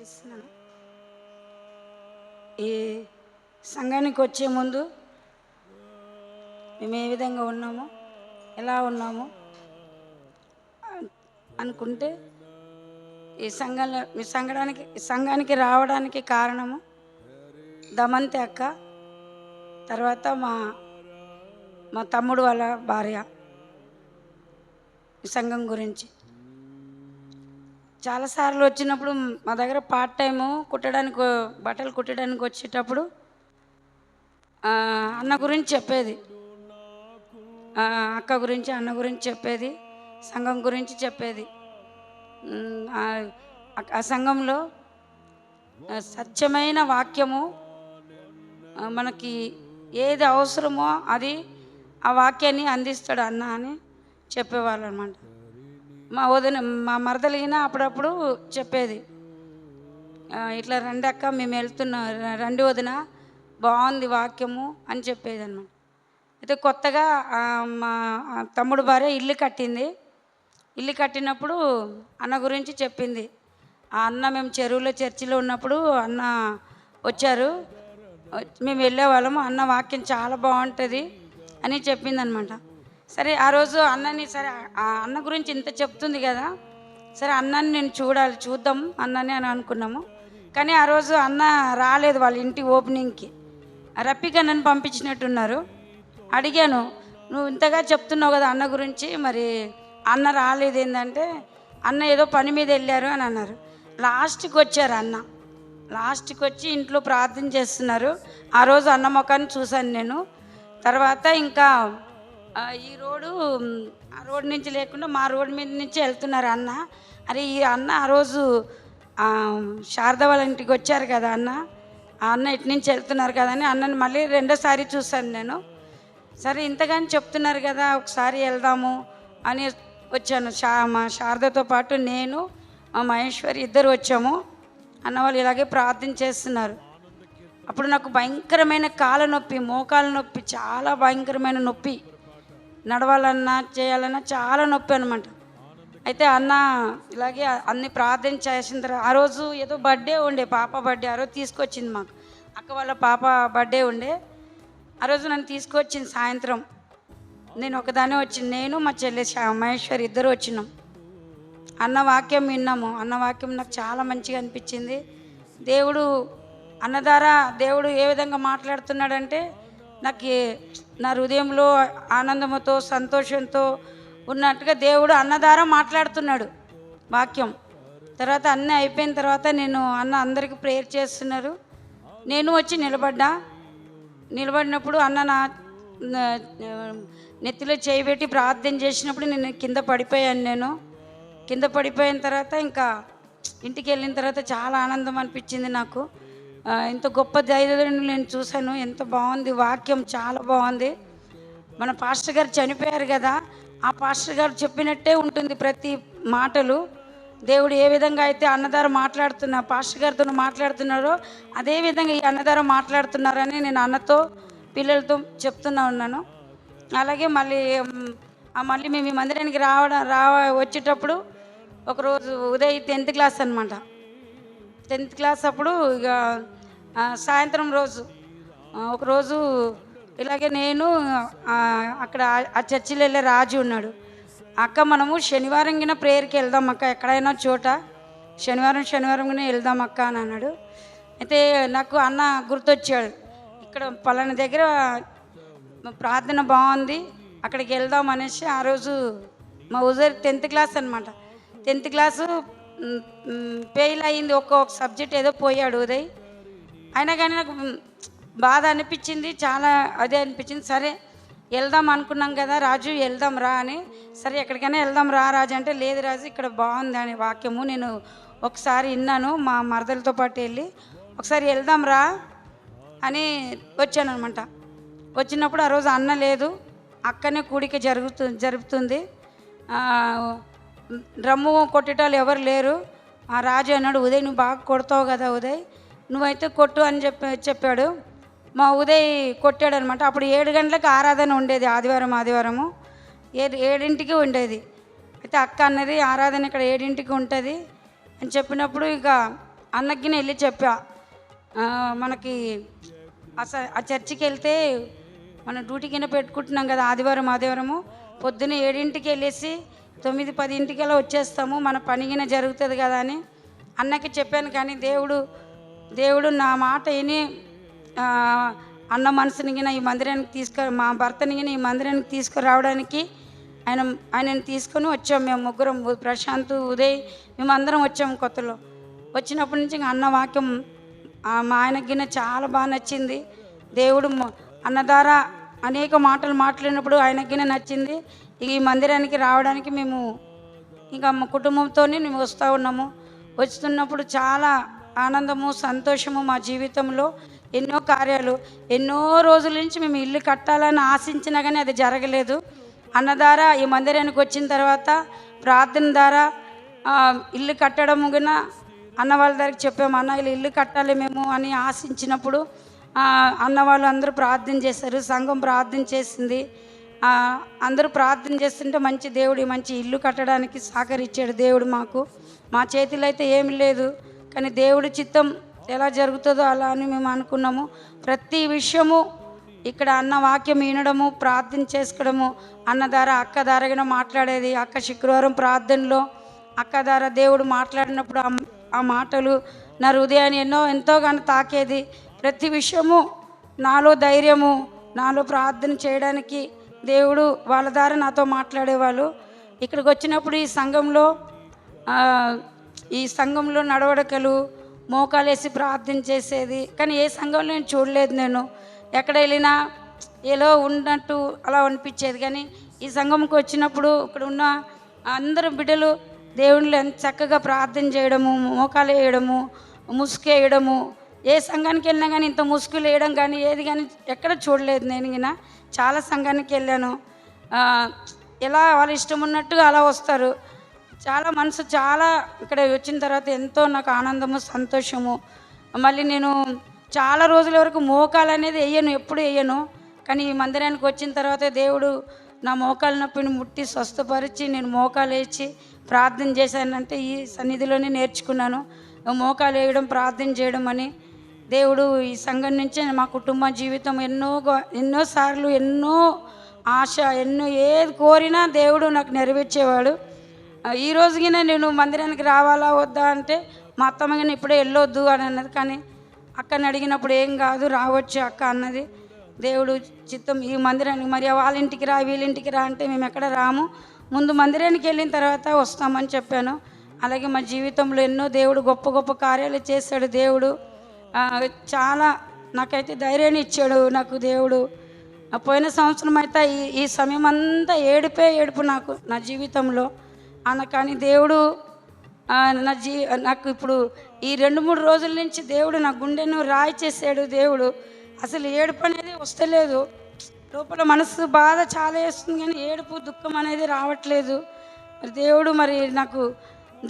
ఇస్తున్నాను. ఈ సంఘానికి వచ్చే ముందు మేము ఏ విధంగా ఉన్నామో, ఎలా ఉన్నామో అనుకుంటే ఈ సంఘానికి రావడానికి కారణము దమంతి అక్క, తర్వాత మా మా తమ్ముడు వాళ్ళ భార్య. ఈ సంఘం గురించి చాలాసార్లు వచ్చినప్పుడు మా దగ్గర పార్ట్ టైము కుట్టడానికి, బట్టలు కుట్టడానికి వచ్చేటప్పుడు అన్న గురించి చెప్పేది, అక్క గురించి, అన్న గురించి చెప్పేది, సంఘం గురించి చెప్పేది. ఆ సంఘంలో సత్యమైన వాక్యము, మనకి ఏది అవసరమో అది ఆ వాక్యాన్ని అందిస్తాడు అన్న అని చెప్పేవాళ్ళు అనమాట. మా మరదలిగిన అప్పుడప్పుడు చెప్పేది, ఇట్లా రండి అక్క, మేము వెళ్తున్నాం, రండి వదిన, బాగుంది వాక్యము అని చెప్పేది అనమాట. అయితే కొత్తగా మా తమ్ముడు భార్య ఇల్లు కట్టింది. ఇల్లు కట్టినప్పుడు అన్న గురించి చెప్పింది. ఆ అన్న మేము చెరువులో చర్చిలో ఉన్నప్పుడు అన్న వచ్చారు, మేము వెళ్ళేవాళ్ళము, అన్న వాక్యం చాలా బాగుంటుంది అని చెప్పిందనమాట. సరే ఆ రోజు అన్నని, సరే ఆ అన్న గురించి ఇంత చెప్తుంది కదా, సరే అన్నని నేను చూద్దాం అన్నని అని అనుకున్నాము. కానీ ఆ రోజు అన్న రాలేదు వాళ్ళ ఇంటి ఓపెనింగ్కి. రప్పిగా నన్ను పంపించినట్టున్నారు. అడిగాను, నువ్వు ఇంతగా చెప్తున్నావు కదా అన్న గురించి, మరి అన్న రాలేదు ఏంటంటే, అన్న ఏదో పని మీద వెళ్ళారు అని అన్నారు. లాస్ట్కి వచ్చారు అన్న, లాస్ట్కి వచ్చి ఇంట్లో ప్రార్థన చేస్తున్నారు. ఆ రోజు అన్న ముఖాన్ని చూశాను నేను. తర్వాత ఇంకా ఈ ఆ రోడ్డు నుంచి లేకుండా మా రోడ్డు మీద నుంచి వెళ్తున్నారు అన్న. అరే ఈ అన్న ఆ రోజు శారద వాళ్ళ ఇంటికి వచ్చారు కదా అన్న, ఆ అన్న ఇటు నుంచి వెళ్తున్నారు కదా అని అన్నని మళ్ళీ రెండోసారి చూశాను నేను. సరే ఇంతగాని చెప్తున్నారు కదా, ఒకసారి వెళ్దాము అని వచ్చాను. మా శారదతో పాటు నేను, మా మహేశ్వరి ఇద్దరు వచ్చాము. అన్న వాళ్ళు ఇలాగే ప్రార్థన చేస్తున్నారు. అప్పుడు నాకు భయంకరమైన కాళ్ళ నొప్పి, మోకాళ్ళ నొప్పి, చాలా భయంకరమైన నొప్పి, నడవాలన్నా చేయాలన్నా చాలా నొప్పి అనమాట. అయితే అన్న ఇలాగే అన్ని ప్రార్థన చేసిన తర్వాత, ఆ రోజు ఏదో బర్త్డే ఉండే, పాప బర్త్డే ఆ రోజు తీసుకొచ్చింది మాకు, అక్క వాళ్ళ పాప బర్త్డే ఉండే. ఆ రోజు నన్ను తీసుకొచ్చింది సాయంత్రం. నేను ఒకదానే వచ్చింది, నేను మా చెల్లి మహేశ్వరి ఇద్దరు వచ్చినాం. అన్న వాక్యం విన్నాము. అన్న వాక్యం నాకు చాలా మంచిగా అనిపించింది. దేవుడు అన్న ద్వారా దేవుడు ఏ విధంగా మాట్లాడుతున్నాడంటే, నాకు నా హృదయంలో ఆనందంతో సంతోషంతో ఉన్నట్టుగా దేవుడు అన్న ద్వారా మాట్లాడుతున్నాడు వాక్యం. తర్వాత అన్నీ అయిపోయిన తర్వాత అన్న అందరికీ ప్రేయర్ చేస్తున్నారు. నేను వచ్చి నిలబడినప్పుడు అన్న నా నెత్తిలో చేయబెట్టి ప్రార్థన చేసినప్పుడు నేను కింద పడిపోయాను. కింద పడిపోయిన తర్వాత ఇంకా ఇంటికి వెళ్ళిన తర్వాత చాలా ఆనందం అనిపించింది నాకు. ఇంత గొప్ప దైవజనులను నేను చూశాను. ఎంత బాగుంది వాక్యం, చాలా బాగుంది. మన పాస్టర్ గారు చనిపోయారు కదా, ఆ పాస్టర్ గారు చెప్పినట్టే ఉంటుంది ప్రతి మాటలు. దేవుడు ఏ విధంగా అయితే అన్నదార పాస్టర్ గారితో మాట్లాడుతున్నారో అదే విధంగా ఈ అన్నదార మాట్లాడుతున్నారని నేను అన్నతో, పిల్లలతో చెప్తున్నా ఉన్నాను. అలాగే మళ్ళీ మేము ఈ మందిరానికి వచ్చేటప్పుడు ఒకరోజు ఉదయ్ 10th క్లాస్ అనమాట. 10th క్లాస్ అప్పుడు ఇక సాయంత్రం రోజు ఒకరోజు ఇలాగే నేను అక్కడ ఆ చర్చిలో వెళ్ళే రాజు ఉన్నాడు. అక్క మనము శనివారం కింద ప్రేయర్కి వెళ్దాం అక్క, ఎక్కడైనా చోట శనివారం కింద వెళ్దాం అక్క అని అన్నాడు. అయితే నాకు అన్న గుర్తొచ్చాడు, ఇక్కడ పలానా దగ్గర ప్రార్థన బాగుంది, అక్కడికి వెళ్దాం అనేసి ఆ రోజు మా ఉదయ్ 10th క్లాస్ అనమాట. 10th క్లాసు ఫెయిల్ అయింది, ఒక్కొక్క సబ్జెక్ట్ ఏదో పోయాడు ఉదయ్. అయినా కానీ నాకు బాధ అనిపించింది, చాలా అదే అనిపించింది. సరే వెళ్దాం అనుకున్నాం కదా రాజు, వెళ్దాం రా అని. సరే ఎక్కడికైనా వెళ్దాం రా రాజు అంటే, లేదు రాజు ఇక్కడ బాగుంది అనే వాక్యము నేను ఒకసారి విన్నాను, మా మరదలతో పాటు వెళ్ళి ఒకసారి వెళ్దాం రా అని వచ్చాను అనమాట. వచ్చినప్పుడు ఆ రోజు అన్న లేదు, అక్కనే కూడిక జరుగుతుంది. డ్రమ్ము కొట్టేటాలు ఎవరు లేరు. ఆ రాజు అన్నాడు, ఉదయ్ నువ్వు బాగా కొడతావు కదా ఉదయ్, నువ్వైతే కొట్టు అని చెప్పాడు. మా ఉదయ్ కొట్టాడు అనమాట. అప్పుడు 7 గంటలకు ఆరాధన ఉండేది, ఆదివారము 7ంటికి ఉండేది. అయితే అక్క అన్నది ఆరాధన ఇక్కడ 7ంటికి ఉంటుంది అని చెప్పినప్పుడు ఇక అన్నకి వెళ్ళి చెప్పా, మనకి ఆ చర్చికి వెళ్తే మనం డ్యూటీ కింద పెట్టుకుంటున్నాం కదా, ఆదివారము పొద్దున్న 7ంటికి వెళ్ళేసి 9-10 వచ్చేస్తాము, మన పనిగిన జరుగుతుంది కదా అని అన్నకి చెప్పాను. కానీ దేవుడు నా మాట విని అన్న మనసుని ఈ మందిరానికి మా భర్తని ఈ మందిరానికి తీసుకురావడానికి ఆయనని తీసుకొని వచ్చాము. మేము ముగ్గురం, ప్రశాంత్, ఉదయ్, మేమందరం వచ్చాము. కొత్తలో వచ్చినప్పటి నుంచి అన్న వాక్యం మా ఆయనకి చాలా బాగా నచ్చింది. దేవుడు అన్న ద్వారా అనేక మాటలు మాట్లాడినప్పుడు ఆయనకి నచ్చింది. ఈ మందిరానికి రావడానికి మేము ఇంకా మా కుటుంబంతోనే మేము వస్తూ ఉన్నాము. వస్తున్నప్పుడు చాలా ఆనందము, సంతోషము. మా జీవితంలో ఎన్నో కార్యాలు, ఎన్నో రోజుల నుంచి మేము ఇల్లు కట్టాలని ఆశించినా కానీ అది జరగలేదు. అన్న ద్వారా ఈ మందిరానికి వచ్చిన తర్వాత ప్రార్థన ద్వారా ఇల్లు కట్టడం కూడా అన్న వాళ్ళ దగ్గరికి చెప్పాము. అన్న ఇలా ఇల్లు కట్టాలి మేము అని ఆశించినప్పుడు అన్న వాళ్ళు అందరూ ప్రార్థన చేశారు, సంఘం ప్రార్థన చేసింది. అందరూ ప్రార్థన చేస్తుంటే మంచి ఇల్లు కట్టడానికి సహకరించాడు దేవుడు మాకు. మా చేతిలో అయితే ఏమి లేదు, కానీ దేవుడి చిత్తం ఎలా జరుగుతుందో అలా అని మేము అనుకున్నాము. ప్రతి విషయము ఇక్కడ అన్న వాక్యం వినడము, ప్రార్థన చేసుకోవడము, అన్న ద్వారా అక్క ద్వారా మాట్లాడేది. అక్క శుక్రవారం ప్రార్థనలో అక్క ద్వారా దేవుడు మాట్లాడినప్పుడు ఆ మాటలు నా హృదయాన్ని ఎంతోగానో తాకేది. ప్రతి విషయము నాలో ధైర్యము, నాలో ప్రార్థన చేయడానికి దేవుడు వాళ్ళ ద్వారా నాతో మాట్లాడేవాళ్ళు. ఇక్కడికి వచ్చినప్పుడు ఈ సంఘంలో నడవడకలు, మోకాలేసి ప్రార్థన చేసేది. కానీ ఏ సంఘంలో నేను చూడలేదు. నేను ఎక్కడ వెళ్ళినా ఏదో ఉన్నట్టు అలా అనిపించేది. కానీ ఈ సంఘంకి వచ్చినప్పుడు ఇక్కడ ఉన్న అందరు బిడ్డలు దేవుళ్ళు ఎంత చక్కగా ప్రార్థన చేయడము, మోకాలు వేయడము, ముసుకేయడము. ఏ సంఘానికి వెళ్ళినా కానీ ఇంత ముసుగులు వేయడం కానీ ఏది కానీ ఎక్కడ చూడలేదు. నేను చాలా సంఘానికి వెళ్ళాను. ఎలా వాళ్ళ ఇష్టం ఉన్నట్టుగా అలా వస్తారు. చాలా ఇక్కడ వచ్చిన తర్వాత ఎంతో నాకు ఆనందము, సంతోషము. మళ్ళీ నేను చాలా రోజుల వరకు మోకాలు అనేది ఎప్పుడు వేయను. కానీ ఈ మందిరానికి వచ్చిన తర్వాత దేవుడు నా మోకాలు నొప్పిని ముట్టి స్వస్థపరిచి నేను మోకాలు వేసి ప్రార్థన చేశానంటే ఈ సన్నిధిలోనే నేర్చుకున్నాను. మోకాలు వేయడం, ప్రార్థన చేయడం అని. దేవుడు ఈ సంఘం నుంచే మా కుటుంబ జీవితం ఎన్నోసార్లు ఎన్నో ఆశ, ఏది కోరినా దేవుడు నాకు నెరవేర్చేవాడు. ఈ రోజుగిన నేను మందిరానికి రావాలా వద్దా అంటే మా అత్తమ్మగిన ఇప్పుడే వెళ్ళొద్దు అని అన్నది. కానీ అక్కని అడిగినప్పుడు ఏం కాదు, రావచ్చు అక్క అన్నది. దేవుడు చిత్తం ఈ మందిరానికి, మరి వాళ్ళ ఇంటికి రా, వీళ్ళింటికి రా అంటే మేము ఎక్కడ రాము, ముందు మందిరానికి వెళ్ళిన తర్వాత వస్తామని చెప్పాను. అలాగే మా జీవితంలో ఎన్నో దేవుడు గొప్ప గొప్ప కార్యాలు చేశాడు. దేవుడు చాలా నాకైతే ధైర్యాన్ని ఇచ్చాడు నాకు దేవుడు. పోయిన సంవత్సరం అయితే ఈ సమయం అంతా ఏడుపు నా జీవితంలో కానీ దేవుడు నాకు ఇప్పుడు ఈ 2-3 రోజుల నుంచి దేవుడు నా గుండెను రాయి చేశాడు. దేవుడు అసలు ఏడుపు అనేది వస్తలేదు. లోపల మనసు బాధ చాలా వేస్తుంది, కానీ ఏడుపు, దుఃఖం అనేది రావట్లేదు. మరి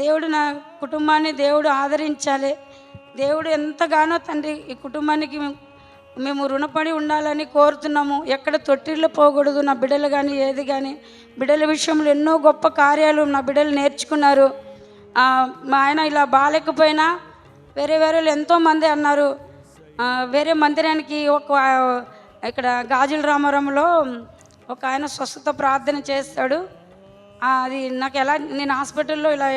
దేవుడు నా కుటుంబాన్ని దేవుడు ఆదరించాలి. దేవుడు ఎంతగానో తండ్రి ఈ కుటుంబానికి మేము రుణపడి ఉండాలని కోరుతున్నాము. ఎక్కడ తొట్టిల్లో పోకూడదు. నా బిడ్డలు కానీ ఏది కానీ బిడ్డల విషయంలో ఎన్నో గొప్ప కార్యాలు నా బిడ్డలు నేర్చుకున్నారు. మా ఆయన ఇలా బాగాలేకపోయినా వేరే ఎంతోమంది అన్నారు. వేరే మందిరానికి ఇక్కడ గాజుల రామవరంలో ఒక ఆయన స్వస్థత ప్రార్థన చేస్తాడు. అది నాకు నేను హాస్పిటల్లో ఇలా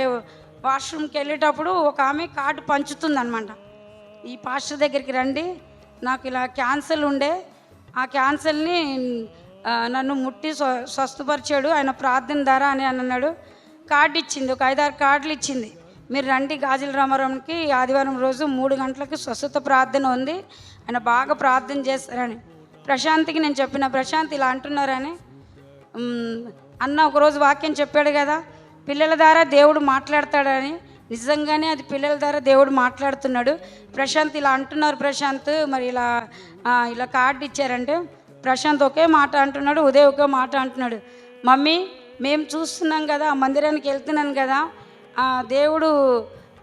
వాష్రూమ్కి వెళ్ళేటప్పుడు ఒక ఆమె కార్డు పంచుతుంది అనమాట. ఈ పాస్టర్ దగ్గరికి రండి, నాకు ఇలా క్యాన్సర్ ఉండే, ఆ క్యాన్సర్ని నన్ను ముట్టి స్వస్థపరిచాడు ఆయన ప్రార్థన ద్వారా అని అన్నాడు. కార్డు ఇచ్చింది, ఒక 5-6 కార్డులు ఇచ్చింది. మీరు రండి గాజుల రామవరంకి ఆదివారం రోజు 3 గంటలకు స్వస్థత ప్రార్థన ఉంది, ఆయన బాగా ప్రార్థన చేస్తారని. ప్రశాంత్కి నేను చెప్పిన, ప్రశాంత్ ఇలా అంటున్నారని. అన్న ఒకరోజు వాక్యం చెప్పాడు కదా, పిల్లల ద్వారా దేవుడు మాట్లాడతాడని. నిజంగానే అది పిల్లల ద్వారా దేవుడు మాట్లాడుతున్నాడు. ప్రశాంత్ ఇలా అంటున్నారు. ప్రశాంత్ మరి ఇలా కార్డు ఇచ్చారంటే ప్రశాంత్ ఒకే మాట అంటున్నాడు, ఉదయ్ ఒకే మాట అంటున్నాడు. మమ్మీ మేము చూస్తున్నాం కదా, ఆ మందిరానికి వెళ్తున్నాను కదా, దేవుడు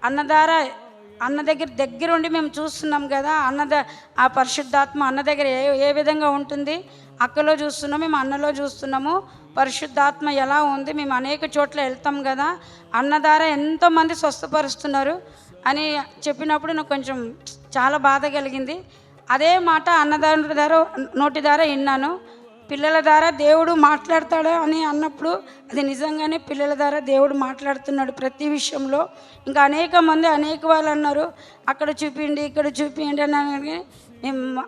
అన్న దగ్గర ఉండి మేము చూస్తున్నాం కదా, ఆ పరిశుద్ధాత్మ అన్న దగ్గర ఏ విధంగా ఉంటుంది, అక్కలో చూస్తున్నాం, మేము అన్నలో చూస్తున్నాము. పరిశుద్ధాత్మ ఎలా ఉంది, మేము అనేక చోట్ల వెళ్తాం కదా, అన్న ద్వారా ఎంతోమంది స్వస్థపరుస్తున్నారు అని చెప్పినప్పుడు నాకు కొంచెం చాలా బాధ కలిగింది. అదే మాట అన్నదాని ద్వారా నోటి ద్వారా విన్నాను. పిల్లల ద్వారా దేవుడు మాట్లాడతాడా అని అన్నప్పుడు అది నిజంగానే పిల్లల ద్వారా దేవుడు మాట్లాడుతున్నాడు ప్రతి విషయంలో. ఇంకా అనేక మంది అనేక వాళ్ళు అన్నారు, అక్కడ చూపిండి ఇక్కడ చూపించండి అని. మా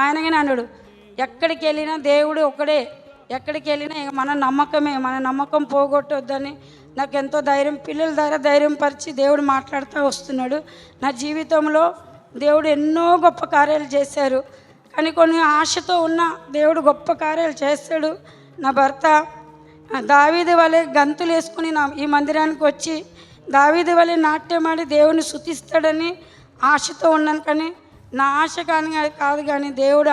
ఆయనగానే అన్నాడు, ఎక్కడికి వెళ్ళినా దేవుడు ఒకడే, ఎక్కడికి వెళ్ళినా మన నమ్మకమే, మన నమ్మకం పోగొట్టొద్దని నాకు ఎంతో ధైర్యం, పిల్లల ద్వారా ధైర్యం పరిచి దేవుడు మాట్లాడుతూ వస్తున్నాడు. నా జీవితంలో దేవుడు ఎన్నో గొప్ప కార్యాలు చేశారు, కానీ కొన్ని ఆశతో ఉన్న దేవుడు గొప్ప కార్యాలు చేస్తాడు. నా భర్త దావీదు వలె గంతులు వేసుకుని ఈ మందిరానికి వచ్చి దావీదు వలె నాట్యమాడి దేవుని స్తుతిస్తాడని ఆశతో ఉన్నాను. కానీ నా ఆశ కానీ కాదు, కానీ దేవుడి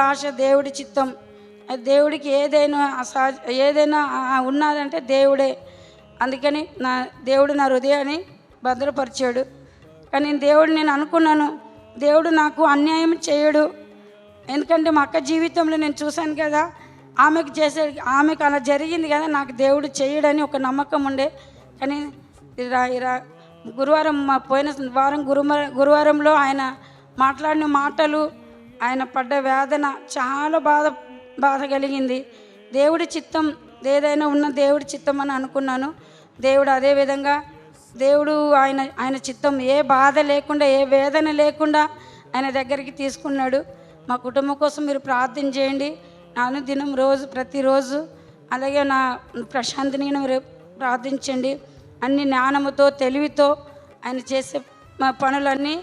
ఆశ దేవుడి చిత్తం. దేవుడికి ఏదైనా ఉన్నదంటే దేవుడే. అందుకని దేవుడు నా హృదయాన్ని భద్రపరిచాడు. కానీ నేను అనుకున్నాను, దేవుడు నాకు అన్యాయం చేయడు. ఎందుకంటే మా అక్క జీవితంలో నేను చూశాను కదా, ఆమెకు అలా జరిగింది కదా, నాకు దేవుడు చేయడని ఒక నమ్మకం ఉండే. కానీ గురువారం పోయిన వారం గురువారంలో ఆయన మాట్లాడిన మాటలు, ఆయన పడ్డ వేదన చాలా బాధ కలిగింది. దేవుడి చిత్తం ఏదైనా ఉన్న దేవుడి చిత్తం అని అనుకున్నాను. దేవుడు అదేవిధంగా ఆయన చిత్తం ఏ బాధ లేకుండా, ఏ వేదన లేకుండా ఆయన దగ్గరికి తీసుకున్నాడు. మా కుటుంబం కోసం మీరు ప్రార్థన చేయండి. అనుదినం ప్రతిరోజు అలాగే నా ప్రశాంతిని మీరు ప్రార్థించండి. అన్ని జ్ఞానముతో తెలివితో ఆయన చేసే పనులన్నీ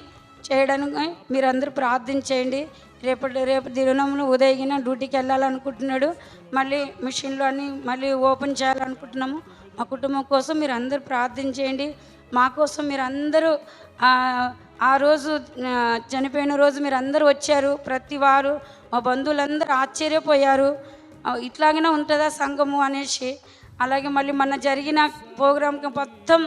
చేయడానికి మీరందరూ ప్రార్థించేయండి. రేపు దినంలో ఉదయగిన డ్యూటీకి వెళ్ళాలనుకుంటున్నాడు. మళ్ళీ మిషన్లు అన్నీ మళ్ళీ ఓపెన్ చేయాలనుకుంటున్నాము. మా కుటుంబం కోసం మీరు అందరూ ప్రార్థన చేయండి. మా కోసం మీరు అందరూ ఆ రోజు చనిపోయిన రోజు మీరు అందరూ వచ్చారు. ప్రతి వారు మా బంధువులందరూ ఆశ్చర్యపోయారు, ఇట్లాగనే ఉంటుందా సంఘము అనేసి. అలాగే మళ్ళీ మొన్న జరిగిన ప్రోగ్రాంకి మొత్తం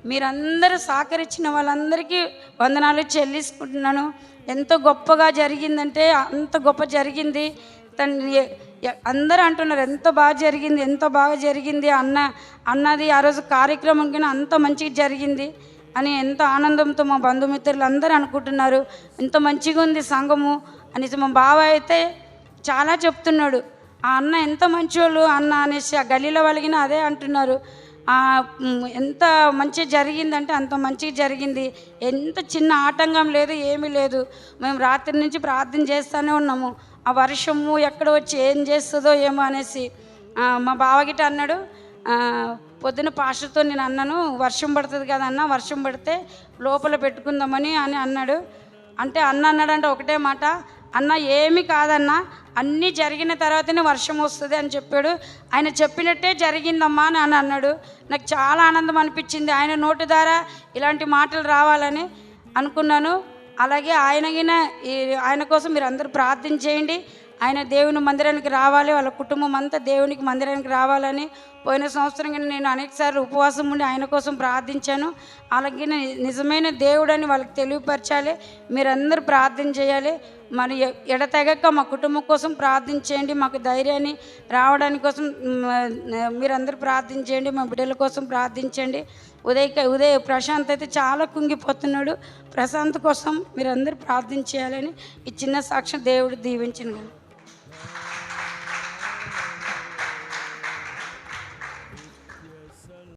మీరందరూ సహకరించిన వాళ్ళందరికీ వందనాలు చెల్లించుకుంటున్నాను. ఎంతో గొప్పగా జరిగిందంటే అంత గొప్ప జరిగింది. అందరూ అంటున్నారు ఎంత బాగా జరిగింది అన్నది ఆ రోజు కార్యక్రమం కన్నా అంత మంచిగా జరిగింది అని ఎంతో ఆనందంతో మా బంధుమిత్రులు అందరూ అనుకుంటున్నారు. ఎంత మంచిగా ఉంది సంఘము అనేసి. మా బావ అయితే చాలా చెప్తున్నాడు, ఆ అన్న ఎంత మంచోళ్ళు అన్న అనేసి. ఆ గల్లీలో వాళ్ళకిన అదే అంటున్నారు, ఎంత మంచిగా జరిగిందంటే అంత మంచిగా జరిగింది. ఎంత చిన్న ఆటంకం లేదు, ఏమీ లేదు. మేము రాత్రి నుంచి ప్రార్థన చేస్తూనే ఉన్నాము. ఆ వర్షము ఎక్కడ వచ్చి ఏం చేస్తుందో ఏమో అనేసి. మా బావగిట అన్నాడు, పొద్దున పాస్టర్తో నేను అన్నాను, వర్షం పడుతుంది కదన్నా, వర్షం పడితే లోపల పెట్టుకుందామని అన్నాడు. అంటే అన్నాడంటే ఒకటే మాట, అన్న ఏమీ కాదన్నా, అన్నీ జరిగిన తర్వాతనే వర్షం వస్తుంది అని చెప్పాడు. ఆయన చెప్పినట్టే జరిగిందమ్మా అని అన్నాడు. నాకు చాలా ఆనందం అనిపించింది. ఆయన నోటి ద్వారా ఇలాంటి మాటలు రావాలని అనుకున్నాను. అలాగే ఆయన కోసం మీరు అందరూ ప్రార్థన చేయండి. ఆయన దేవుని మందిరానికి రావాలి, వాళ్ళ కుటుంబం అంతా దేవునికి మందిరానికి రావాలని. పోయిన సంవత్సరం కానీ నేను అనేకసార్లు ఉపవాసం ఉండి ఆయన కోసం ప్రార్థించాను. అలాగే నిజమైన దేవుడని వాళ్ళకి తెలియపరచాలి. మీరందరూ ప్రార్థన చేయాలి. మరి ఎడతెగక మా కుటుంబం కోసం ప్రార్థించేయండి. మాకు ధైర్యాన్ని రావడానికి కోసం మీరందరూ ప్రార్థించేయండి. మా బిడ్డల కోసం ప్రార్థించండి. ఉదయ ప్రశాంత్ అయితే చాలా కుంగిపోతున్నాడు. ప్రశాంత్ కోసం మీరందరూ ప్రార్థించేయాలని ఈ చిన్న సాక్ష్యం దేవుడు దీవించిన.